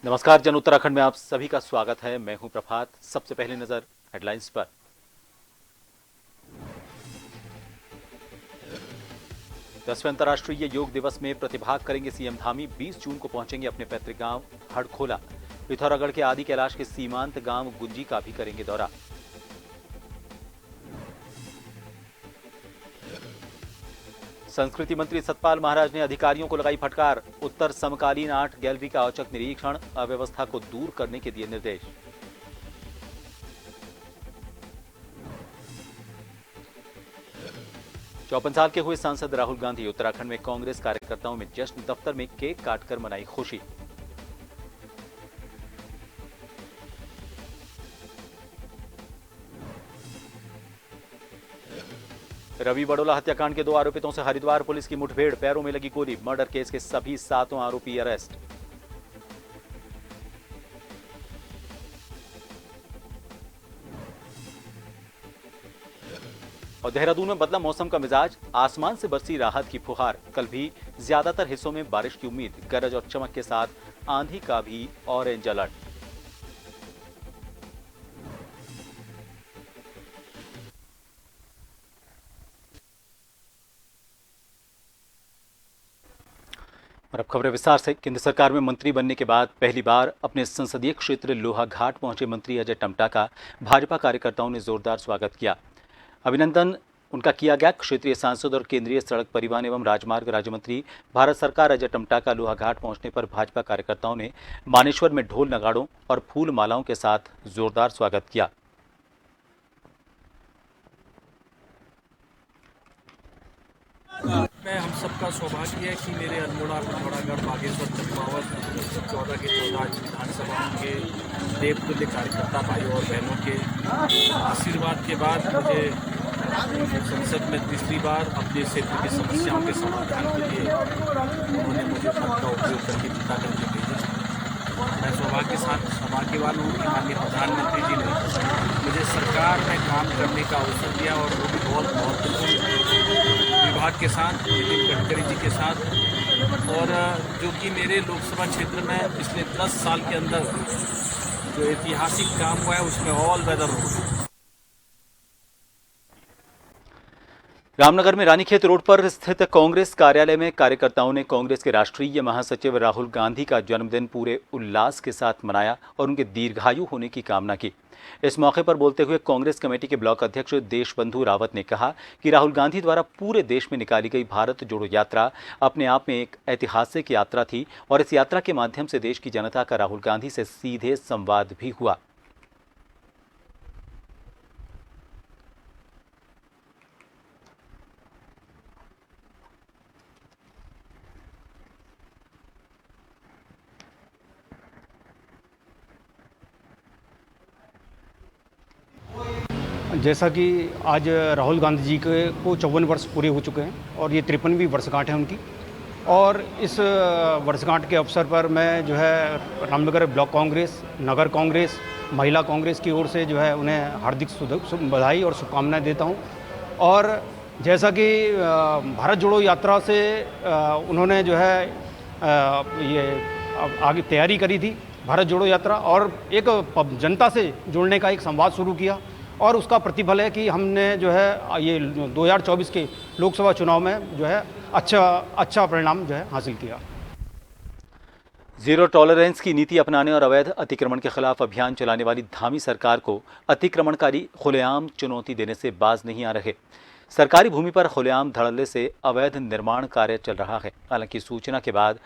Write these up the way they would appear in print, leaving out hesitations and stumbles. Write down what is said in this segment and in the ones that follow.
नमस्कार। जन उत्तराखंड में आप सभी का स्वागत है। मैं हूं प्रभात। सबसे पहले नजर हेडलाइंस पर। 10वें अंतर्राष्ट्रीय योग दिवस में प्रतिभाग करेंगे सीएम धामी। 20 जून को पहुंचेंगे अपने पैतृक गांव हड़खोला। पिथौरागढ़ के आदि कैलाश के सीमांत गांव गुंजी का भी करेंगे दौरा। संस्कृति मंत्री सतपाल महाराज ने अधिकारियों को लगाई फटकार। उत्तर समकालीन आर्ट गैलरी का औचक निरीक्षण, अव्यवस्था को दूर करने के दिए निर्देश। 54 साल के हुए सांसद राहुल गांधी। उत्तराखंड में कांग्रेस कार्यकर्ताओं में जश्न। दफ्तर में केक काटकर मनाई खुशी। रवि बड़ोला हत्याकांड के 2 आरोपितों से हरिद्वार पुलिस की मुठभेड़। पैरों में लगी गोली। मर्डर केस के सभी 7 आरोपी अरेस्ट। और देहरादून में बदला मौसम का मिजाज। आसमान से बरसी राहत की फुहार। कल भी ज्यादातर हिस्सों में बारिश की उम्मीद। गरज और चमक के साथ आंधी का भी ऑरेंज अलर्ट। और अब खबरें विस्तार से। केंद्र सरकार में मंत्री बनने के बाद पहली बार अपने संसदीय क्षेत्र लोहाघाट पहुंचे मंत्री अजय टम्टा का भाजपा कार्यकर्ताओं ने जोरदार स्वागत किया। अभिनंदन उनका किया गया। क्षेत्रीय सांसद और केंद्रीय सड़क परिवहन एवं राजमार्ग राज्य मंत्री भारत सरकार अजय टम्टा का लोहाघाट पहुंचने पर भाजपा कार्यकर्ताओं ने मानेश्वर में ढोल नगाड़ों और फूल मालाओं के साथ जोरदार स्वागत किया। मैं हम सबका सौभाग्य है कि मेरे अल्मोड़ा, पिथौरागढ़, बागेश्वर, चंपावत 14 के 14 विधानसभा के देवतुल्य कार्यकर्ता भाइयों और बहनों के आशीर्वाद के बाद मुझे संसद में तीसरी बार अपने क्षेत्र की समस्याओं के समाधान के लिए उन्होंने मुझे पद का उपयोग करके जिता करके भेजा। मैं सौभाग्यवान हूँ कि माननीय प्रधानमंत्री जी ने मुझे सरकार में काम करने का अवसर दिया और वो भी बहुत महत्वपूर्ण विभाग के साथ, नितिन गडकरी जी के साथ, और जो कि मेरे लोकसभा क्षेत्र में पिछले 10 साल के अंदर जो ऐतिहासिक काम हुआ है उसमें ऑल वेदर रोड। रामनगर में रानीखेत रोड पर स्थित कांग्रेस कार्यालय में कार्यकर्ताओं ने कांग्रेस के राष्ट्रीय महासचिव राहुल गांधी का जन्मदिन पूरे उल्लास के साथ मनाया और उनके दीर्घायु होने की कामना की। इस मौके पर बोलते हुए कांग्रेस कमेटी के ब्लॉक अध्यक्ष देशबंधु रावत ने कहा कि राहुल गांधी द्वारा पूरे देश में निकाली गई भारत जोड़ो यात्रा अपने आप में एक ऐतिहासिक यात्रा थी और इस यात्रा के माध्यम से देश की जनता का राहुल गांधी से सीधे संवाद भी हुआ। जैसा कि आज राहुल गांधी जी के को 54 वर्ष पूरे हो चुके हैं और ये 53वीं वर्षगांठ है उनकी। और इस वर्षगांठ के अवसर पर मैं जो है रामनगर ब्लॉक कांग्रेस, नगर कांग्रेस, महिला कांग्रेस की ओर से जो है उन्हें हार्दिक बधाई और शुभकामनाएं देता हूं। और जैसा कि भारत जोड़ो यात्रा से उन्होंने जो है ये आगे तैयारी करी थी भारत जोड़ो यात्रा, और एक जनता से जुड़ने का एक संवाद शुरू किया और उसका प्रतिफल है कि हमने जो है ये 2024 के लोकसभा चुनाव में जो है अच्छा परिणाम जो है हासिल किया। जीरो टॉलरेंस की नीति अपनाने और अवैध अतिक्रमण के खिलाफ अभियान चलाने वाली धामी सरकार को अतिक्रमणकारी खुलेआम चुनौती देने से बाज नहीं आ रहे। सरकारी भूमि पर खुलेआम धड़ल्ले से अवैध निर्माण कार्य चल रहा है। हालांकि सूचना के बाद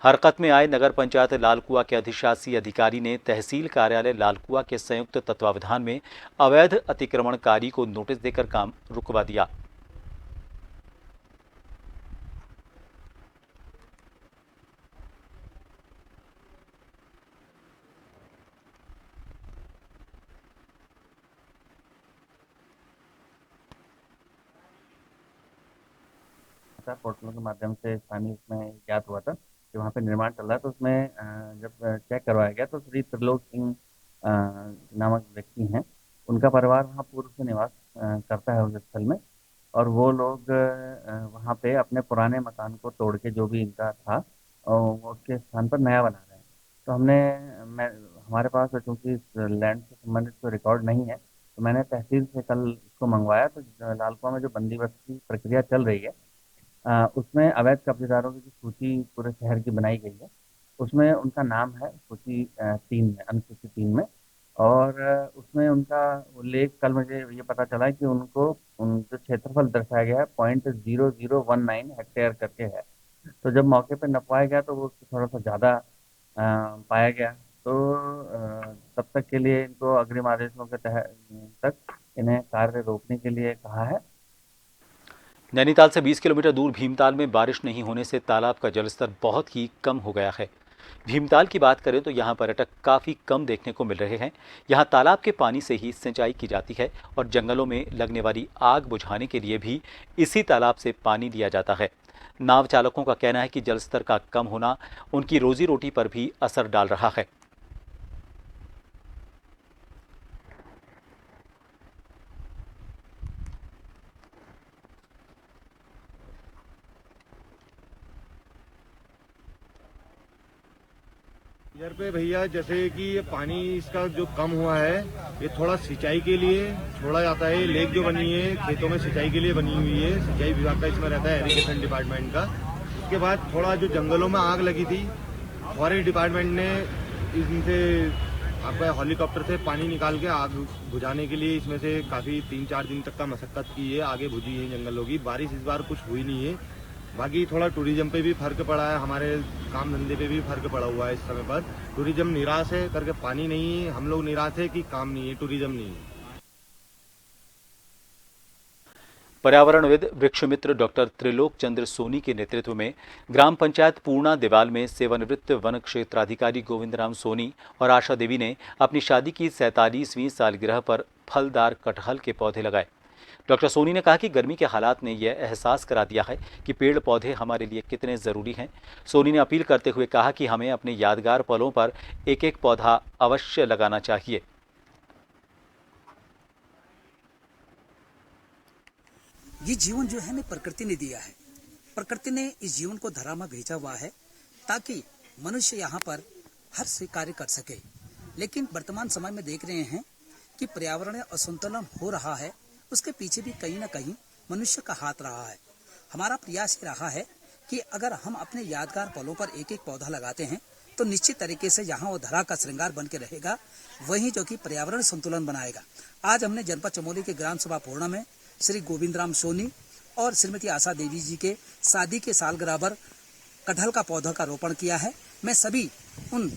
हरकत में आए नगर पंचायत लालकुआ के अधिशासी अधिकारी ने तहसील कार्यालय लालकुआ के संयुक्त तत्वावधान में अवैध अतिक्रमणकारी को नोटिस देकर काम रुकवा दिया। पोर्टलों के माध्यम से स्थानीय उसमें ज्ञात हुआ था कि वहाँ पे निर्माण चल रहा है। तो उसमें जब चेक करवाया गया तो श्री त्रिलोक सिंह नामक व्यक्ति हैं, उनका परिवार वहाँ पूर्व से निवास करता है उस स्थल में। और वो लोग वहाँ पे अपने पुराने मकान को तोड़ के जो भी इनका था वो उसके स्थान पर नया बना रहे हैं। तो हमारे पास चूंकि इस लैंड से संबंधित कोई रिकॉर्ड नहीं है, तो मैंने तहसील से कल इसको मंगवाया। तो लालकुआं में जो बंदीबस्त की प्रक्रिया चल रही है, उसमें अवैध कब्जेदारों की जो सूची पूरे शहर की बनाई गई है, उसमें उनका नाम है सूची 3 में, अनुसूची 3 में। और उसमें उनका उल्लेख कल मुझे ये पता चला कि उनको उन जो क्षेत्रफल दर्शाया गया है 0.0019 हेक्टेयर करके है। तो जब मौके पर नपवाया गया तो वो थोड़ा सा ज़्यादा पाया गया। तो तब तक के लिए इनको अग्रिम आदेशों के तहत तक इन्हें कार्य रोकने के लिए कहा है। नैनीताल से 20 किलोमीटर दूर भीमताल में बारिश नहीं होने से तालाब का जलस्तर बहुत ही कम हो गया है। भीमताल की बात करें तो यहाँ पर्यटक काफ़ी कम देखने को मिल रहे हैं। यहाँ तालाब के पानी से ही सिंचाई की जाती है और जंगलों में लगने वाली आग बुझाने के लिए भी इसी तालाब से पानी लिया जाता है। नाव चालकों का कहना है कि जलस्तर का कम होना उनकी रोजी रोटी पर भी असर डाल रहा है। इधर पे भैया जैसे कि ये पानी इसका जो कम हुआ है, ये थोड़ा सिंचाई के लिए छोड़ा जाता है। लेक जो बनी है खेतों में सिंचाई के लिए बनी हुई है, सिंचाई विभाग का इसमें रहता है, इरिगेशन डिपार्टमेंट का। उसके बाद थोड़ा जो जंगलों में आग लगी थी, फॉरेस्ट डिपार्टमेंट ने इनसे आपका हेलीकॉप्टर से पानी निकाल के आग बुझाने के लिए इसमें से काफ़ी 3-4 दिन तक का मशक्कत की है, आगे बुझी है जंगलों की। बारिश इस बार कुछ हुई नहीं है। बाकी थोड़ा टूरिज्म पे भी फर्क पड़ा है, हमारे काम धंधे पे भी फर्क पड़ा हुआ है। इस समय पर टूरिज्म निराश है करके पानी नहीं है, हम लोग निराश है कि काम नहीं है, टूरिज्म नहीं है। पर्यावरणविद वृक्षमित्र डॉक्टर त्रिलोक चंद्र सोनी के नेतृत्व में ग्राम पंचायत पूर्णा देवाल में सेवानिवृत्त वन क्षेत्राधिकारी गोविंद राम सोनी और आशा देवी ने अपनी शादी की 47वीं सालगिरह पर फलदार कटहल के पौधे लगाए। डॉक्टर सोनी ने कहा कि गर्मी के हालात ने यह एहसास करा दिया है कि पेड़ पौधे हमारे लिए कितने ज़रूरी हैं। सोनी ने अपील करते हुए कहा कि हमें अपने यादगार पलों पर एक एक पौधा अवश्य लगाना चाहिए। ये जीवन जो है ना प्रकृति ने दिया है। प्रकृति ने इस जीवन को धरा में भेजा हुआ है ताकि मनुष्य यहाँ पर हर से कार्य कर सके। लेकिन वर्तमान समय में देख रहे हैं कि पर्यावरण असंतुलन हो रहा है, उसके पीछे भी कहीं ना कहीं मनुष्य का हाथ रहा है। हमारा प्रयास ये रहा है कि अगर हम अपने यादगार पलों पर एक एक पौधा लगाते हैं तो निश्चित तरीके से यहाँ वो धरा का श्रृंगार बन के रहेगा, वहीं जो कि पर्यावरण संतुलन बनाएगा। आज हमने जनपद चमोली के ग्राम सभा पूर्णा में श्री गोविंद राम सोनी और श्रीमती आशा देवी जी के शादी के सालगिरह पर कटहल का पौधा का रोपण किया है। मैं सभी उन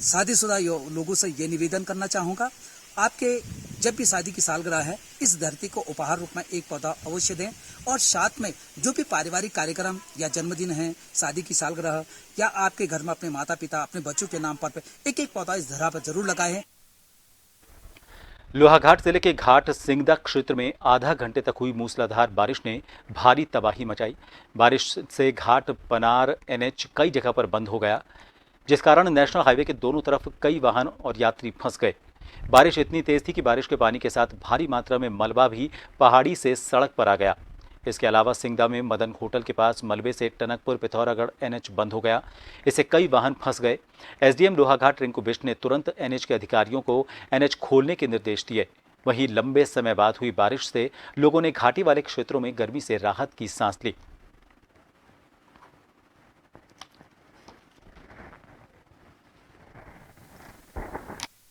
शादीशुदा लोगों से ये निवेदन करना चाहूँगा, आपके जब भी शादी की सालगिरह है, इस धरती को उपहार रूप में एक पौधा अवश्य दें और साथ में जो भी पारिवारिक कार्यक्रम या जन्मदिन है, शादी की सालगिरह या आपके घर में अपने माता पिता अपने बच्चों के नाम पर एक एक पौधा इस धरा पर जरूर लगाएं। लोहाघाट जिले के घाट सिंगदा क्षेत्र में आधा घंटे तक हुई मूसलाधार बारिश ने भारी तबाही मचाई। बारिश से घाट पनार NH कई जगह पर बंद हो गया, जिस कारण नेशनल हाईवे के दोनों तरफ कई वाहन और यात्री फंस गए। बारिश इतनी तेज थी कि बारिश के पानी के साथ भारी मात्रा में मलबा भी पहाड़ी से सड़क पर आ गया। इसके अलावा सिंगदा में मदन होटल के पास मलबे से टनकपुर पिथौरागढ़ NH बंद हो गया, इससे कई वाहन फंस गए। SDM लोहाघाट रिंकू बिष्ट ने तुरंत NH के अधिकारियों को NH खोलने के निर्देश दिए। वहीं लंबे समय बाद हुई बारिश से लोगों ने घाटी वाले क्षेत्रों में गर्मी से राहत की सांस ली।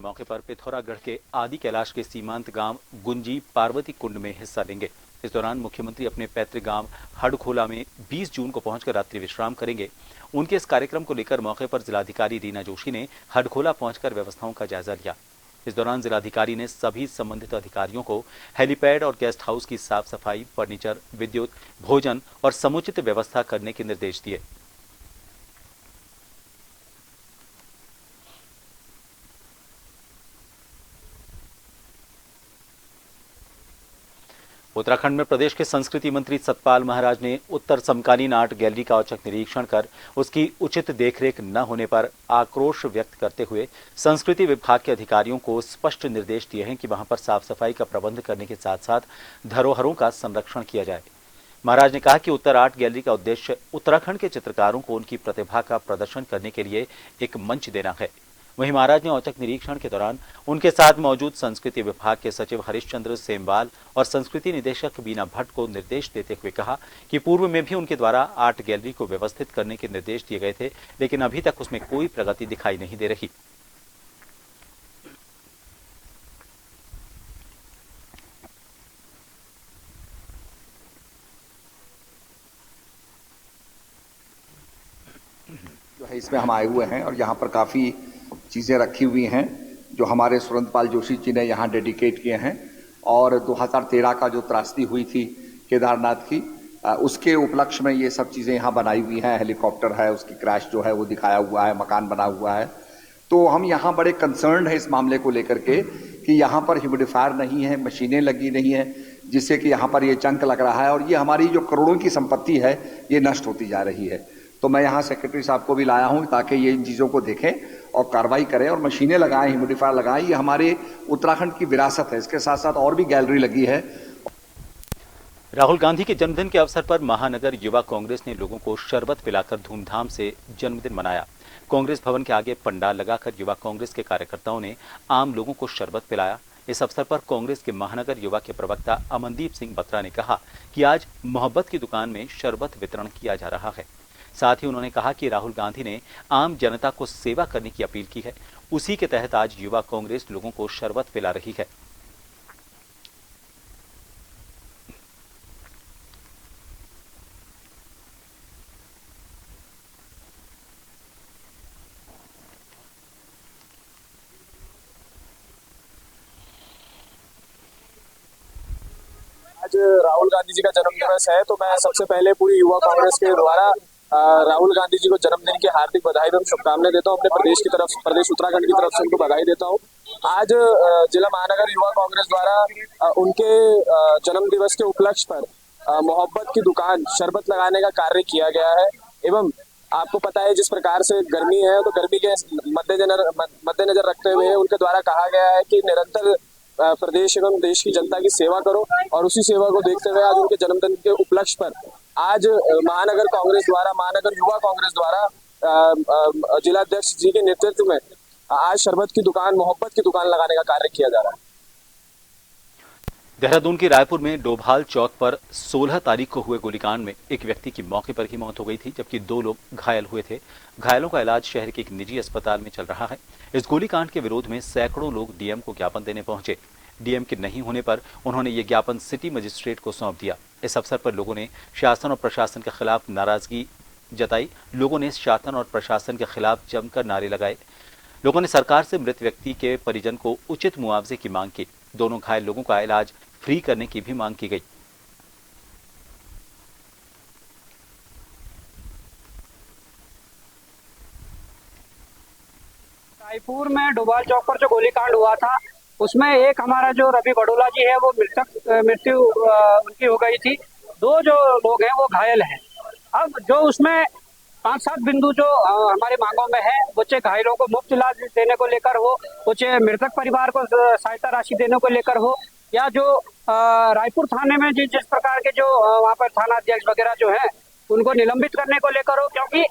मौके पर पिथौरागढ़ के आदि कैलाश के सीमांत गांव गुंजी पार्वती कुंड में हिस्सा लेंगे। इस दौरान मुख्यमंत्री अपने पैतृक गांव हडखोला में 20 जून को पहुंचकर रात्रि विश्राम करेंगे। उनके इस कार्यक्रम को लेकर मौके पर जिलाधिकारी रीना जोशी ने हडखोला पहुंचकर व्यवस्थाओं का जायजा लिया। इस दौरान जिलाधिकारी ने सभी संबंधित अधिकारियों को हेलीपैड और गेस्ट हाउस की साफ सफाई, फर्नीचर, विद्युत, भोजन और समुचित व्यवस्था करने के निर्देश दिए। उत्तराखंड में प्रदेश के संस्कृति मंत्री सतपाल महाराज ने उत्तर समकालीन आर्ट गैलरी का औचक निरीक्षण कर उसकी उचित देखरेख न होने पर आक्रोश व्यक्त करते हुए संस्कृति विभाग के अधिकारियों को स्पष्ट निर्देश दिए हैं कि वहां पर साफ सफाई का प्रबंध करने के साथ साथ धरोहरों का संरक्षण किया जाए। महाराज ने कहा कि उत्तर आर्ट गैलरी का उद्देश्य उत्तराखंड के चित्रकारों को उनकी प्रतिभा का प्रदर्शन करने के लिए एक मंच देना है। वहीं महाराज ने औचक निरीक्षण के दौरान उनके साथ मौजूद संस्कृति विभाग के सचिव हरिश्चंद्र सेमवाल और संस्कृति निदेशक बीना भट्ट को निर्देश देते हुए कहा कि पूर्व में भी उनके द्वारा आर्ट गैलरी को व्यवस्थित करने के निर्देश दिए गए थे, लेकिन अभी तक उसमें कोई प्रगति दिखाई नहीं दे रही। जो है इसमें हम आए हुए हैं और यहाँ पर काफ़ी चीज़ें रखी हुई हैं जो हमारे सुरेंद्रपाल जोशी जी ने यहाँ डेडिकेट किए हैं। और 2013 का जो त्रासदी हुई थी केदारनाथ की, उसके उपलक्ष्य में ये सब चीज़ें यहाँ बनाई हुई हैं। हेलीकॉप्टर है, उसकी क्रैश जो है वो दिखाया हुआ है, मकान बना हुआ है। तो हम यहाँ बड़े कंसर्न्ड हैं इस मामले को लेकर के कि यहाँ पर ह्यूमिडिफायर नहीं है, मशीनें लगी नहीं है, जिससे कि यहाँ पर ये जंक लग रहा है और ये हमारी जो करोड़ों की संपत्ति है ये नष्ट होती जा रही है। तो मैं यहाँ सेक्रेटरी साहब को भी लाया हूँ ताकि ये इन चीज़ों को देखें और कार्रवाई करें और मशीनें लगाएं, ह्यूमिडिफायर लगाएं। ये हमारे उत्तराखंड की विरासत है। इसके साथ साथ और भी गैलरी लगी है। राहुल गांधी के जन्मदिन के अवसर पर महानगर युवा कांग्रेस ने लोगों को शरबत पिलाकर धूमधाम से जन्मदिन मनाया। कांग्रेस भवन के आगे पंडाल लगाकर युवा कांग्रेस के कार्यकर्ताओं ने आम लोगों को शरबत पिलाया। इस अवसर पर कांग्रेस के महानगर युवा के प्रवक्ता अमनदीप सिंह बत्रा ने कहा कि आज मोहब्बत की दुकान में शरबत वितरण किया जा रहा है। साथ ही उन्होंने कहा कि राहुल गांधी ने आम जनता को सेवा करने की अपील की है। उसी के तहत आज युवा कांग्रेस लोगों को शरबत पिला रही है। आज राहुल गांधी जी का जन्म दिवस है, तो मैं सबसे पहले पूरी युवा कांग्रेस के द्वारा राहुल गांधी जी को जन्मदिन की हार्दिक बधाई एवं शुभकामनाएं देता हूं। अपने प्रदेश उत्तराखंड की तरफ से उनको बधाई देता हूं। आज जिला महानगर युवा कांग्रेस द्वारा उनके जन्म दिवस के उपलक्ष्य पर मोहब्बत की दुकान शरबत लगाने का कार्य किया गया है। एवं आपको पता है जिस प्रकार से गर्मी है, तो गर्मी के मद्देनजर रखते हुए उनके द्वारा कहा गया है कि निरंतर प्रदेश एवं देश की जनता की सेवा करो, और उसी सेवा को देखते हुए आज उनके जन्मदिन के उपलक्ष्य पर आज महानगर युवा कांग्रेस द्वारा जिलाध्यक्ष जी के नेतृत्व में आज शरबत की दुकान, मोहब्बत की दुकान लगाने का कार्य किया जा रहा है। देहरादून के रायपुर में डोभाल चौक पर 16 तारीख को हुए गोलीकांड में एक व्यक्ति की मौके पर ही मौत हो गई थी, जबकि 2 लोग घायल हुए थे। घायलों का इलाज शहर के एक निजी अस्पताल में चल रहा है। इस गोलीकांड के विरोध में सैकड़ों लोग डीएम को ज्ञापन देने पहुंचे। डीएम के नहीं होने पर उन्होंने ये ज्ञापन सिटी मजिस्ट्रेट को सौंप दिया। इस अवसर पर लोगों ने शासन और प्रशासन के खिलाफ नाराजगी जताई। लोगों ने शासन और प्रशासन के खिलाफ जमकर नारे लगाए। लोगों ने सरकार से मृत व्यक्ति के परिजन को उचित मुआवजे की मांग की। दोनों घायल लोगों का इलाज फ्री करने की भी मांग की गई। रायपुर में डोभाल चौक पर जो गोलीकांड हुआ था, उसमें एक हमारा जो रवि बडोला जी है वो मृत्यु उनकी हो गई थी। 2 जो लोग हैं वो घायल हैं। अब जो उसमें 5-7 बिंदु जो हमारी मांगों में है, वो चाहे घायलों को मुफ्त इलाज देने को लेकर हो, वो चाहे मृतक परिवार को सहायता राशि देने को लेकर हो, या जो रायपुर थाने में जिस प्रकार के जो वहाँ पर थाना अध्यक्ष वगैरह जो है उनको निलंबित करने को लेकर हो, क्योंकि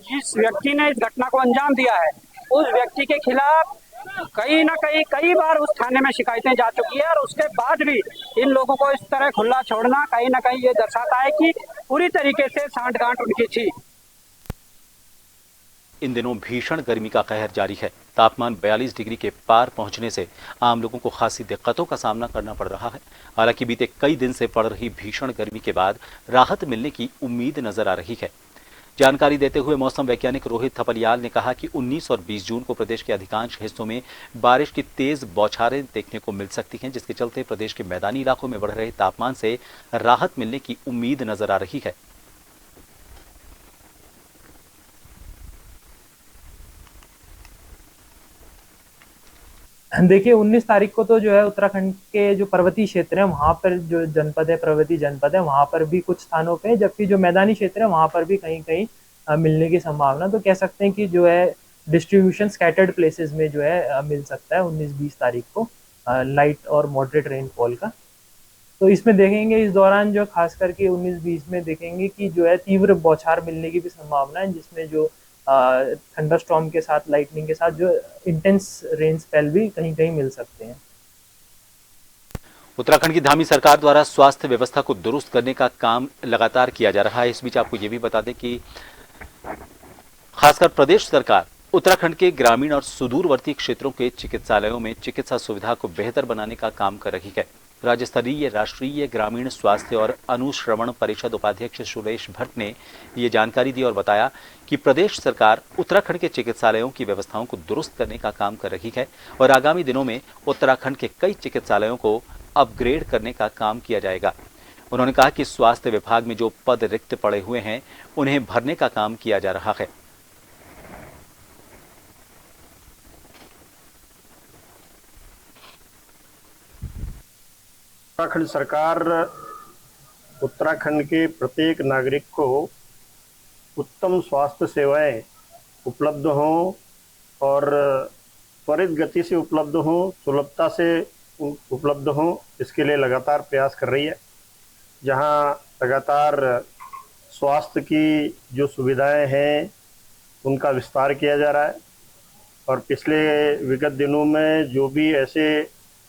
जिस व्यक्ति ने इस घटना को अंजाम दिया है उस व्यक्ति के खिलाफ कई बार उस थाने में शिकायतें जा चुकी है, और उसके बाद भी इन लोगों को इस तरह खुला छोड़ना कहीं ना कहीं ये दर्शाता है कि पूरी तरीके से सांठगांठ उनकी थी। इन दिनों भीषण गर्मी का कहर जारी है। तापमान 42 डिग्री के पार पहुंचने से आम लोगों को खासी दिक्कतों का सामना करना पड़ रहा है। हालांकि बीते कई दिन से पड़ रही भीषण गर्मी के बाद राहत मिलने की उम्मीद नजर आ रही है। जानकारी देते हुए मौसम वैज्ञानिक रोहित थपलियाल ने कहा कि 19 और 20 जून को प्रदेश के अधिकांश हिस्सों में बारिश की तेज बौछारें देखने को मिल सकती हैं, जिसके चलते प्रदेश के मैदानी इलाकों में बढ़ रहे तापमान से राहत मिलने की उम्मीद नजर आ रही है। देखिए 19 तारीख को तो जो है उत्तराखंड के जो पर्वतीय क्षेत्र है वहां पर जो जनपद है, पर्वतीय जनपद है, वहां पर भी कुछ स्थानों पे, जबकि जो मैदानी क्षेत्र है वहां पर भी कहीं कहीं मिलने की संभावना, तो कह सकते हैं कि जो है डिस्ट्रीब्यूशन स्कैटर्ड प्लेसेस में जो है मिल सकता है 19-20 तारीख को लाइट और मॉडरेट रेनफॉल का। तो इसमें देखेंगे इस दौरान जो खास करके 19-20 में देखेंगे कि जो है तीव्र बौछार मिलने की भी संभावना है, जिसमें जो थंडर स्टॉर्म के साथ लाइटनिंग के साथ जो इंटेंस रेन स्पेल भी कहीं कहीं मिल सकते हैं। उत्तराखंड की धामी सरकार द्वारा स्वास्थ्य व्यवस्था को दुरुस्त करने का काम लगातार किया जा रहा है। इस बीच आपको ये भी बता दें कि खासकर प्रदेश सरकार उत्तराखंड के ग्रामीण और सुदूरवर्ती क्षेत्रों के चिकित्सालयों में चिकित्सा सुविधा को बेहतर बनाने का काम कर रही है। राज्य स्तरीय राष्ट्रीय ग्रामीण स्वास्थ्य और अनुश्रवण परिषद उपाध्यक्ष सुरेश भट्ट ने ये जानकारी दी और बताया कि प्रदेश सरकार उत्तराखंड के चिकित्सालयों की व्यवस्थाओं को दुरुस्त करने का काम कर रही है और आगामी दिनों में उत्तराखंड के कई चिकित्सालयों को अपग्रेड करने का काम किया जाएगा। उन्होंने कहा कि स्वास्थ्य विभाग में जो पद रिक्त पड़े हुए हैं उन्हें भरने का काम किया जा रहा है। उत्तराखंड सरकार उत्तराखंड के प्रत्येक नागरिक को उत्तम स्वास्थ्य सेवाएं उपलब्ध हों और त्वरित गति से उपलब्ध हों, सुलभता से उपलब्ध हों, इसके लिए लगातार प्रयास कर रही है। जहां लगातार स्वास्थ्य की जो सुविधाएं हैं उनका विस्तार किया जा रहा है और पिछले विगत दिनों में जो भी ऐसे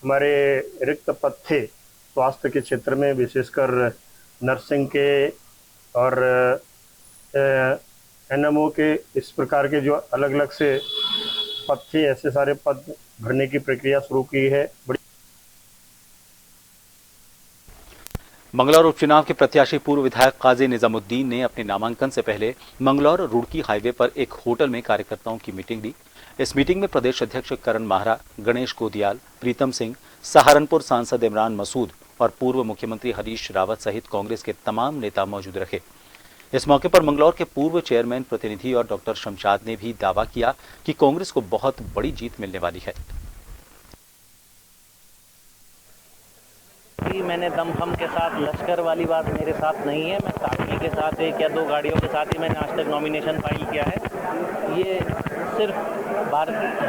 हमारे रिक्त पद थे स्वास्थ्य के क्षेत्र में, विशेषकर नर्सिंग के और एनएमओ के, इस प्रकार के जो अलग अलग से पद थे, ऐसे सारे पद भरने की प्रक्रिया शुरू की है। मंगलौर उपचुनाव के प्रत्याशी पूर्व विधायक काजी निजामुद्दीन ने अपने नामांकन से पहले मंगलौर रुड़की हाईवे पर एक होटल में कार्यकर्ताओं की मीटिंग ली। इस मीटिंग में प्रदेश अध्यक्ष करण माहरा, गणेश गोदियाल, प्रीतम सिंह, सहारनपुर सांसद इमरान मसूद और पूर्व मुख्यमंत्री हरीश रावत सहित कांग्रेस के तमाम नेता मौजूद रहे। इस मौके पर मंगलौर के पूर्व चेयरमैन प्रतिनिधि और डॉक्टर शमशाद ने भी दावा किया कि कांग्रेस को बहुत बड़ी जीत मिलने वाली है। मैंने दमखम के साथ लश्कर वाली बात मेरे साथ नहीं है। मैं साथी के साथ 1 या 2 गाड़ियों के साथ ही मैंने आज तक नॉमिनेशन फाइल किया है। ये सिर्फ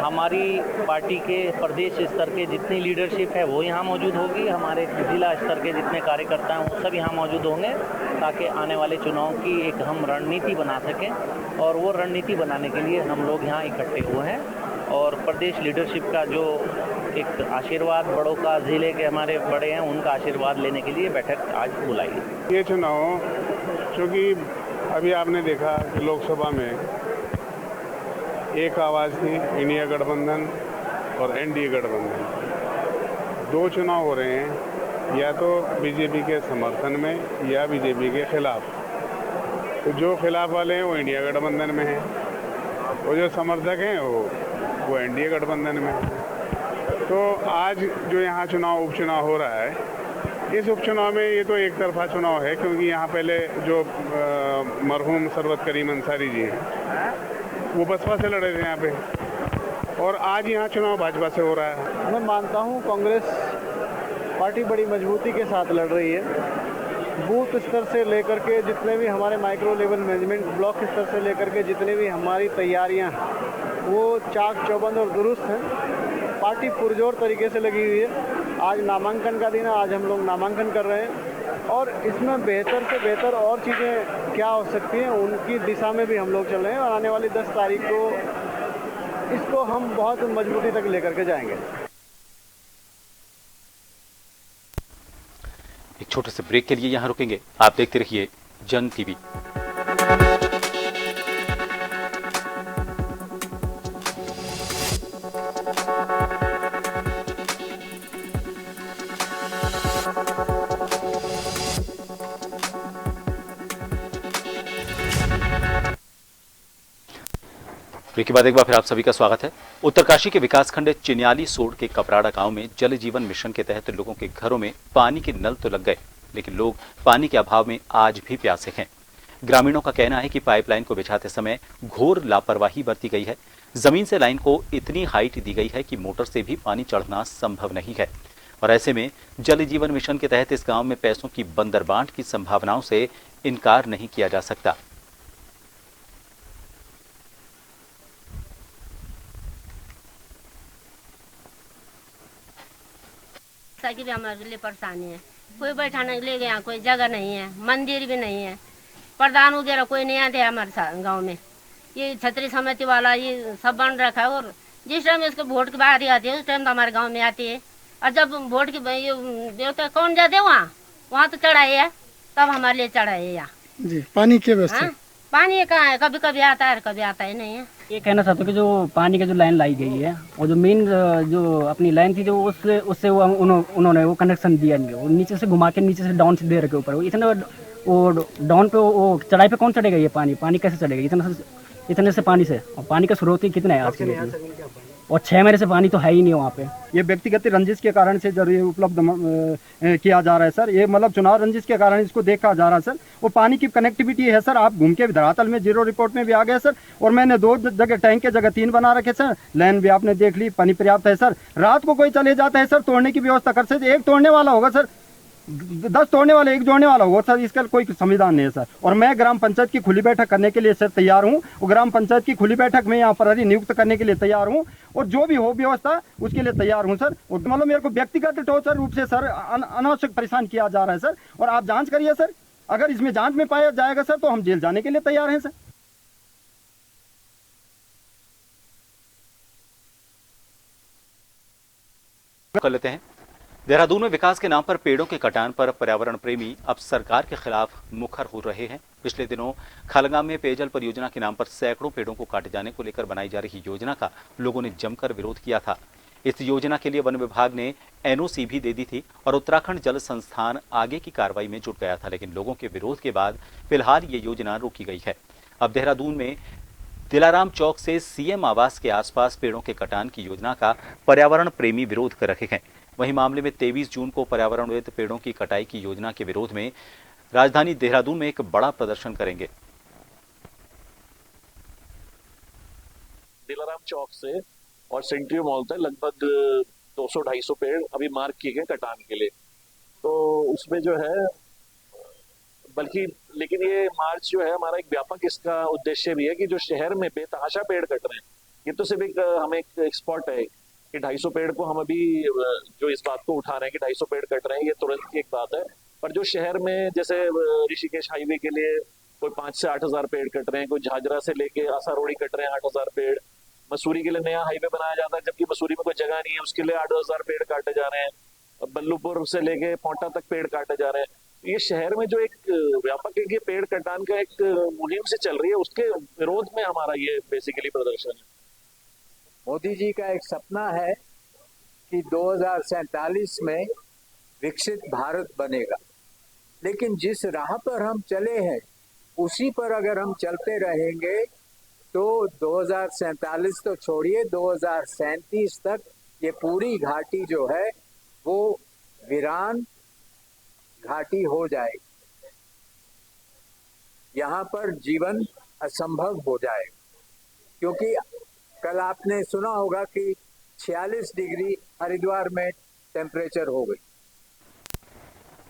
हमारी पार्टी के प्रदेश स्तर के जितनी लीडरशिप है वो यहाँ मौजूद होगी, हमारे जिला स्तर के जितने कार्यकर्ता हैं वो सब यहाँ मौजूद होंगे ताकि आने वाले चुनाव की एक हम रणनीति बना सकें और वो रणनीति बनाने के लिए हम लोग यहाँ इकट्ठे हुए हैं और प्रदेश लीडरशिप का जो एक आशीर्वाद बड़ों का, जिले के हमारे बड़े हैं उनका आशीर्वाद लेने के लिए बैठक आज बुलाई है। ये चुनाव क्योंकि अभी आपने देखा कि लोकसभा में एक आवाज़ थी, इंडिया गठबंधन और एनडीए गठबंधन। 2 चुनाव हो रहे हैं, या तो बीजेपी के समर्थन में या बीजेपी के खिलाफ। तो जो खिलाफ वाले हैं वो इंडिया गठबंधन में हैं और जो समर्थक हैं वो एनडीए गठबंधन में हैं। तो आज जो यहाँ उपचुनाव हो रहा है, इस उपचुनाव में ये तो एक तरफा चुनाव है क्योंकि यहाँ पहले जो मरहूम सरवत करीम अंसारी जी हैं वो बसपा से लड़े थे यहाँ पे और आज यहाँ चुनाव भाजपा से हो रहा है। मैं मानता हूँ कांग्रेस पार्टी बड़ी मजबूती के साथ लड़ रही है। बूथ स्तर से लेकर के जितने भी हमारे माइक्रो लेवल मैनेजमेंट ब्लॉक स्तर से लेकर के जितने भी हमारी तैयारियाँ वो चाक चौबंद और दुरुस्त हैं। पार्टी पुरजोर तरीके से लगी हुई है। आज नामांकन का दिन है, आज हम लोग नामांकन कर रहे हैं और इसमें बेहतर से बेहतर और चीज़ें क्या हो सकती हैं उनकी दिशा में भी हम लोग चल रहे हैं और आने वाली 10 तारीख को इसको हम बहुत मजबूती तक लेकर के जाएंगे। एक छोटे से ब्रेक के लिए यहां रुकेंगे। आप देखते रहिए जन टीवी। ब्रेक के बाद एक बार फिर आप सभी का स्वागत है। उत्तरकाशी के विकासखंड चिन्याली सोड के कपराड़ा गांव में जल जीवन मिशन के तहत लोगों के घरों में पानी के नल तो लग गए, लेकिन लोग पानी के अभाव में आज भी प्यासे हैं। ग्रामीणों का कहना है कि पाइपलाइन को बिछाते समय घोर लापरवाही बरती गई है। जमीन से लाइन को इतनी हाइट दी गई है कि मोटर से भी पानी चढ़ना संभव नहीं है और ऐसे में जल जीवन मिशन के तहत इस गांव में पैसों की बंदरबांट की संभावनाओं से इनकार नहीं किया जा सकता। की भी हमारे लिए परेशानी है। कोई बैठाने ले गया, कोई जगह नहीं है, मंदिर भी नहीं है, प्रधान वगैरह कोई नहीं आते हमारे गांव में। ये छतरी समिति वाला ये सब बन रखा है, और जिस टाइम इसको वोट की बारी आती है उस टाइम तो हमारे गांव में आती है, और जब वोट की देवता कौन जाते वहाँ तो चढ़ाए है, तब हमारे लिए चढ़ाए यहाँ जी। पानी की व्यवस्था? पानी कहाँ है, कभी कभी आता है, कभी आता ही नहीं है। ये कहना चाहता हूँ कि जो पानी की जो लाइन लाई गई है, और जो मेन जो अपनी लाइन थी, जो उससे वो उन्होंने वो कनेक्शन दिया नहीं, वो नीचे से घुमा के नीचे से डाउन से दे रखे ऊपर। इतना वो डाउन पे वो चढ़ाई पे कौन चढ़ेगा? ये पानी कैसे चढ़ेगा इतने से पानी से? और पानी का स्रोत ही कितना है आज के डेट में? और 6 महीने से पानी तो है ही नहीं वहाँ पे। ये व्यक्तिगत रंजिश के कारण से जब ये उपलब्ध किया जा रहा है सर, ये मतलब चुनाव रंजिश के कारण इसको देखा जा रहा है सर। और पानी की कनेक्टिविटी है सर, आप घूम के धरातल में जीरो रिपोर्ट में भी आ गए सर। और मैंने 2 जगह टैंक के जगह 3 बना रखे सर। लाइन भी आपने देख ली, पानी पर्याप्त है सर। रात को कोई चले जाता है सर, तोड़ने की व्यवस्था कर सकते, एक तोड़ने वाला होगा सर, 10 तोड़ने वाले, एक जोड़ने वाला होगा सर, इसका कोई संविधान नहीं है सर। और मैं ग्राम पंचायत की खुली बैठक करने के लिए सर तैयार हूँ, और ग्राम पंचायत की खुली बैठक में यहाँ पर नियुक्त करने के लिए तैयार हूँ, और जो भी हो व्यवस्था उसके लिए तैयार हूँ सर। और मतलब मेरे को व्यक्तिगत टॉर्चर रूप से सर अनावश्यक परेशान किया जा रहा है सर। और आप जांच करिए सर, अगर इसमें जांच में पाया जाएगा सर तो हम जेल जाने के लिए तैयार हैं सर। कर लेते हैं। देहरादून में विकास के नाम पर पेड़ों के कटान पर पर्यावरण प्रेमी अब सरकार के खिलाफ मुखर हो रहे हैं। पिछले दिनों खालगा में पेयजल परियोजना के नाम पर सैकड़ों पेड़ों को काटे जाने को लेकर बनाई जा रही योजना का लोगों ने जमकर विरोध किया था। इस योजना के लिए वन विभाग ने एनओसी भी दे दी थी और उत्तराखंड जल संस्थान आगे की कार्रवाई में जुट गया था, लेकिन लोगों के विरोध के बाद फिलहाल ये योजना रोकी गई है। अब देहरादून में दिलाराम चौक से सीएम आवास के आसपास पेड़ों के कटान की योजना का पर्यावरण प्रेमी विरोध कर रहे हैं। वहीं मामले में 23 जून को पर्यावरणविद पेड़ों की कटाई की योजना के विरोध में राजधानी देहरादून में एक बड़ा प्रदर्शन करेंगे। दिलाराम चौक से और सेंट्रियो मॉल तक लगभग 200-250 पेड़ अभी मार्क किए गए कटाने के लिए। तो उसमें जो है बल्कि लेकिन ये मार्च जो है हमारा एक व्यापक इसका उद्देश्य भी है कि जो शहर में बेतहाशा पेड़ कट रहे हैं, ये तो सिर्फ हमें एक स्पॉट है कि 250 पेड़ को हम अभी जो इस बात को उठा रहे हैं कि 250 पेड़ कट रहे हैं, ये तुरंत की एक बात है। पर जो शहर में जैसे ऋषिकेश हाईवे के लिए कोई 5 से 8 हजार पेड़ कट रहे हैं, कोई झाझरा से लेके आसारोड़ी कट रहे हैं 8 हजार पेड़, मसूरी के लिए नया हाईवे बनाया जाता है जबकि मसूरी में कोई जगह नहीं है, उसके लिए 8 हजार पेड़ काटे जा रहे हैं। बल्लूपुर से लेके पोंटा तक पेड़ काटे जा रहे हैं। ये शहर में जो एक व्यापक एक पेड़ कटान का एक मुहिम से चल रही है, उसके विरोध में हमारा ये बेसिकली प्रदर्शन है। मोदी जी का एक सपना है कि 2047 में विकसित भारत बनेगा, लेकिन जिस राह पर हम चले हैं उसी पर अगर हम चलते रहेंगे तो 2047 तो छोड़िए 2037 तक ये पूरी घाटी जो है वो वीरान घाटी हो जाएगी। यहाँ पर जीवन असंभव हो जाएगा, क्योंकि कल आपने सुना होगा कि 46 डिग्री हरिद्वार में टेम्परेचर हो गई।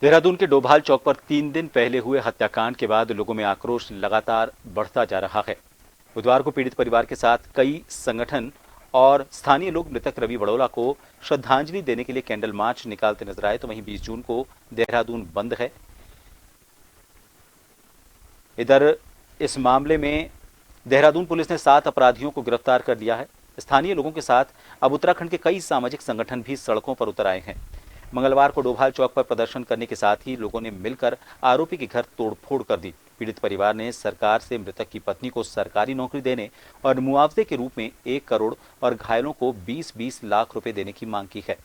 देहरादून के डोभाल चौक पर 3 दिन पहले हुए हत्याकांड के बाद लोगों में आक्रोश लगातार बढ़ता जा रहा है। बुधवार को पीड़ित परिवार के साथ कई संगठन और स्थानीय लोग मृतक रवि बड़ोला को श्रद्धांजलि देने के लिए कैंडल मार्च निकालते नजर आए। तो वहीं 20 जून को देहरादून बंद है। इधर इस मामले में देहरादून पुलिस ने 7 अपराधियों को गिरफ्तार कर लिया है। स्थानीय लोगों के साथ अब उत्तराखंड के कई सामाजिक संगठन भी सड़कों पर उतर आए हैं। मंगलवार को डोभाल चौक पर प्रदर्शन करने के साथ ही लोगों ने मिलकर आरोपी के घर तोड़फोड़ कर दी। पीड़ित परिवार ने सरकार से मृतक की पत्नी को सरकारी नौकरी देने और मुआवजे के रूप में 1 करोड़ और घायलों को 20-20 लाख रुपए देने की मांग की है।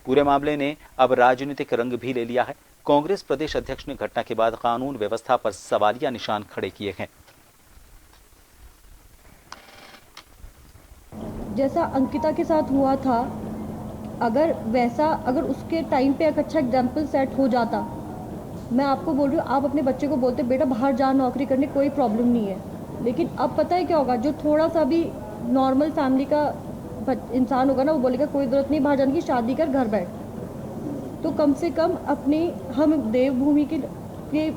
पूरे मामले ने अब राजनीतिक रंग भी ले लिया है। कांग्रेस प्रदेश अध्यक्ष ने घटना के बाद कानून व्यवस्था पर सवालिया निशान खड़े किए हैं। जैसा अंकिता के साथ हुआ था, अगर उसके टाइम पे एक अच्छा एग्जाम्पल सेट हो जाता, मैं आपको बोल रही हूँ, आप अपने बच्चे को बोलते बेटा बाहर जा नौकरी करने, कोई प्रॉब्लम नहीं है। लेकिन अब पता है क्या होगा, जो थोड़ा सा भी नॉर्मल फैमिली का इंसान होगा ना, वो बोलेगा कोई ज़रूरत नहीं बाहर जाने की, शादी कर घर बैठ। तो कम से कम हम देवभूमि के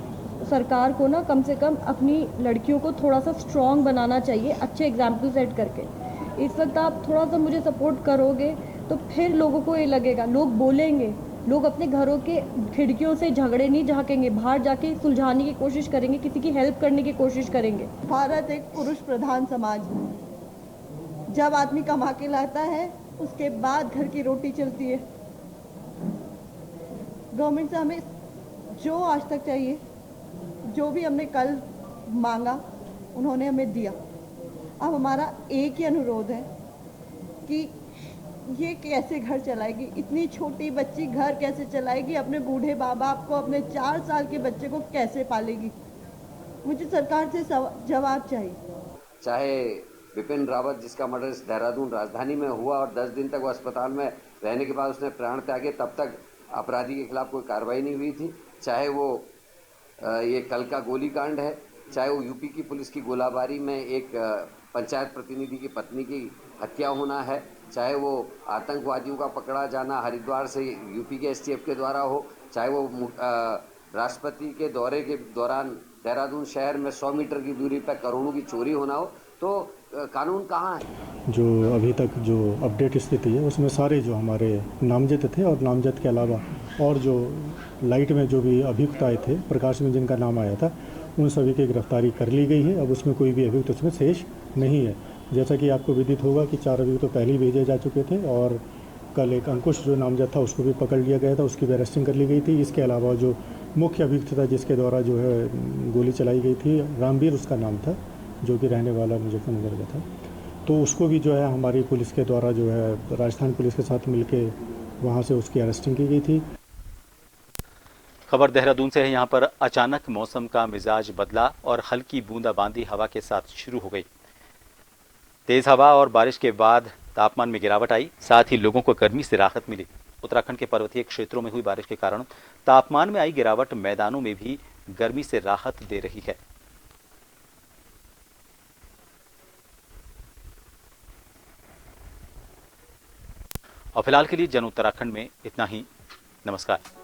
सरकार को ना कम से कम अपनी लड़कियों को थोड़ा सा स्ट्रॉन्ग बनाना चाहिए, अच्छे एग्जाम्पल सेट करके। इस वक्त आप थोड़ा सा मुझे सपोर्ट करोगे तो फिर लोगों को ये लगेगा, लोग बोलेंगे लोग अपने घरों के खिड़कियों से झगड़े नहीं झाँकेंगे, बाहर जाके सुलझाने की कोशिश करेंगे, किसी की हेल्प करने की कोशिश करेंगे। भारत एक पुरुष प्रधान समाज है। जब आदमी कमा के लाता है उसके बाद घर की रोटी चलती है। गवर्नमेंट से हमें जो आज तक चाहिए, जो भी हमने कल मांगा उन्होंने हमें दिया। अब हमारा एक ही अनुरोध है कि ये कैसे घर चलाएगी, इतनी छोटी बच्ची घर कैसे चलाएगी, अपने बूढ़े माँ बाप को, अपने 4 साल के बच्चे को कैसे पालेगी। मुझे सरकार से जवाब चाहिए। चाहे विपिन रावत जिसका मर्डर देहरादून राजधानी में हुआ और 10 दिन तक वो अस्पताल में रहने के बाद उसने प्राण त्यागे, तब तक अपराधी के खिलाफ कोई कार्रवाई नहीं हुई थी। चाहे वो ये कल का गोलीकांड है, चाहे वो यूपी की पुलिस की गोलाबारी में एक पंचायत प्रतिनिधि की पत्नी की हत्या होना है, चाहे वो आतंकवादियों का पकड़ा जाना हरिद्वार से यूपी के एसटीएफ के द्वारा हो, चाहे वो राष्ट्रपति के दौरे के दौरान देहरादून शहर में 100 मीटर की दूरी पर करोड़ों की चोरी होना हो, तो कानून कहाँ है। जो अभी तक जो अपडेट स्थिति है उसमें सारे जो हमारे नामजद थे और नामजद के अलावा और जो लाइट में जो भी अभियुक्त आए थे, प्रकाश में जिनका नाम आया था, उन सभी की गिरफ्तारी कर ली गई है। अब उसमें कोई भी अभियुक्त उसमें शेष नहीं है। जैसा कि आपको विदित होगा कि 4 अभियुक्त तो पहले ही भेजे जा चुके थे और कल एक अंकुश जो नामजद था उसको भी पकड़ लिया गया था, उसकी भी अरेस्टिंग कर ली गई थी। इसके अलावा जो मुख्य अभियुक्त था जिसके द्वारा जो है गोली चलाई गई थी, रामवीर उसका नाम था, जो कि रहने वाला मुजफ्फरनगर का था, तो उसको भी जो है हमारी पुलिस के द्वारा जो है राजस्थान पुलिस के साथ मिलके वहाँ से उसकी अरेस्टिंग की गई थी। खबर देहरादून से है। यहाँ पर अचानक मौसम का मिजाज बदला और हल्की बूंदाबांदी हवा के साथ शुरू हो गई। तेज हवा और बारिश के बाद तापमान में गिरावट आई, साथ ही लोगों को गर्मी से राहत मिली। उत्तराखंड के पर्वतीय क्षेत्रों में हुई बारिश के कारण तापमान में आई गिरावट मैदानों में भी गर्मी से राहत दे रही है। और फिलहाल के लिए जन उत्तराखंड में इतना ही। नमस्कार।